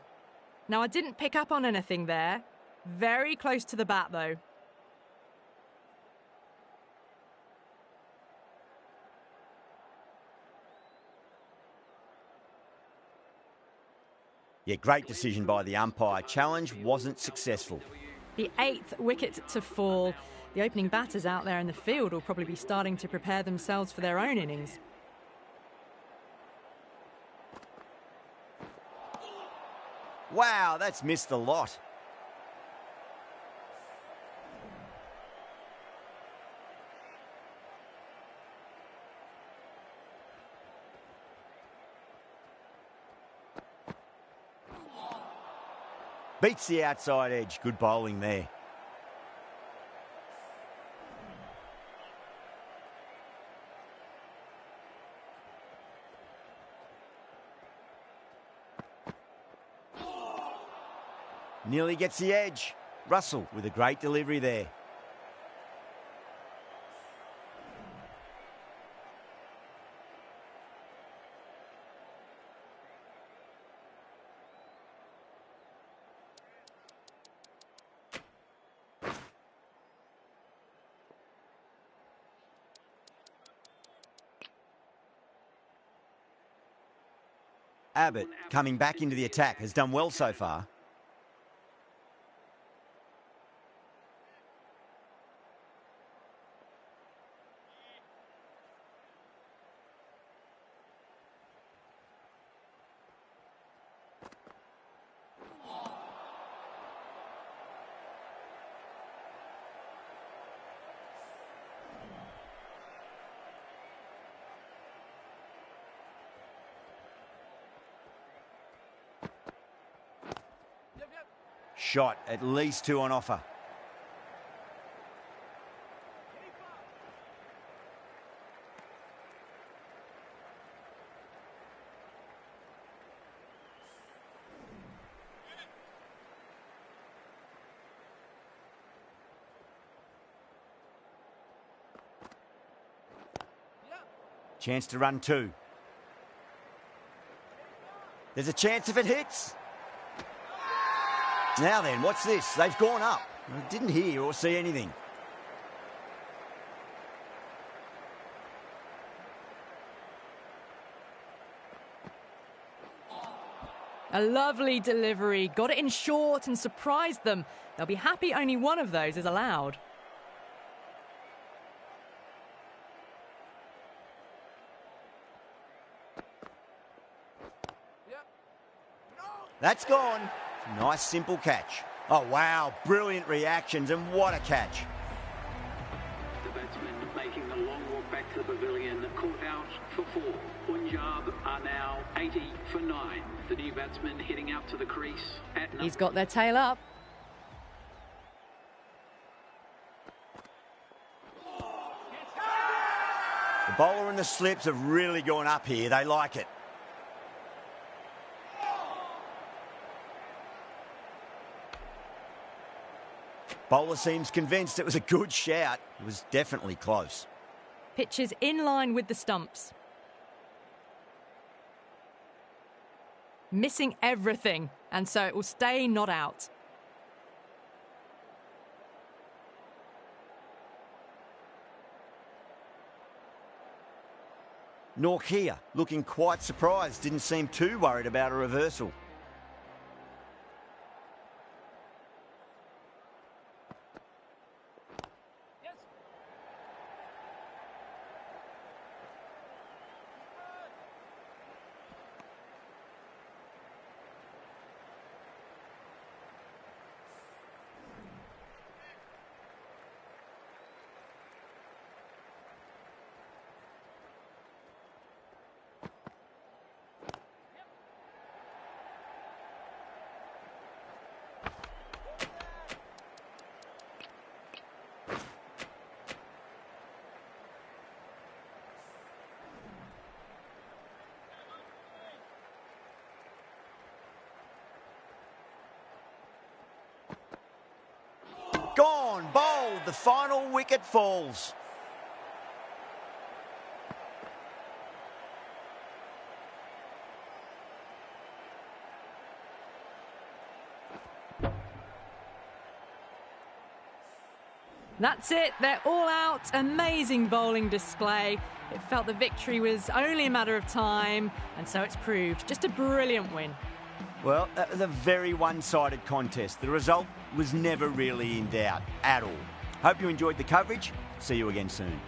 Now, I didn't pick up on anything there. Very close to the bat, though. Yeah, great decision by the umpire. Challenge wasn't successful. The 8th wicket to fall. The opening batters out there in the field will probably be starting to prepare themselves for their own innings. Wow, that's missed a lot. Beats the outside edge. Good bowling there. Nearly gets the edge. Russell with a great delivery there. Abbott, coming back into the attack, has done well so far. Shot, at least 2 on offer. Chance to run 2. There's a chance if it hits. Now then, what's this? They've gone up. I didn't hear or see anything. A lovely delivery. Got it in short and surprised them. They'll be happy only one of those is allowed. That's gone. Nice, simple catch. Oh, wow. Brilliant reactions, and what a catch. The batsmen making the long walk back to the pavilion. Caught out for 4. Punjab are now 80 for 9. The new batsman heading out to the crease at number... He's got their tail up. The bowler and the slips have really gone up here. They like it. Bowler seems convinced it was a good shout. It was definitely close. Pitch is in line with the stumps. Missing everything, and so it will stay not out. Norkia looking quite surprised. Didn't seem too worried about a reversal. Gone, bowled, the final wicket falls. That's it, they're all out. Amazing bowling display. It felt the victory was only a matter of time, and so it's proved. Just a brilliant win. Well, that was a very one-sided contest. The result was never really in doubt at all. Hope you enjoyed the coverage. See you again soon.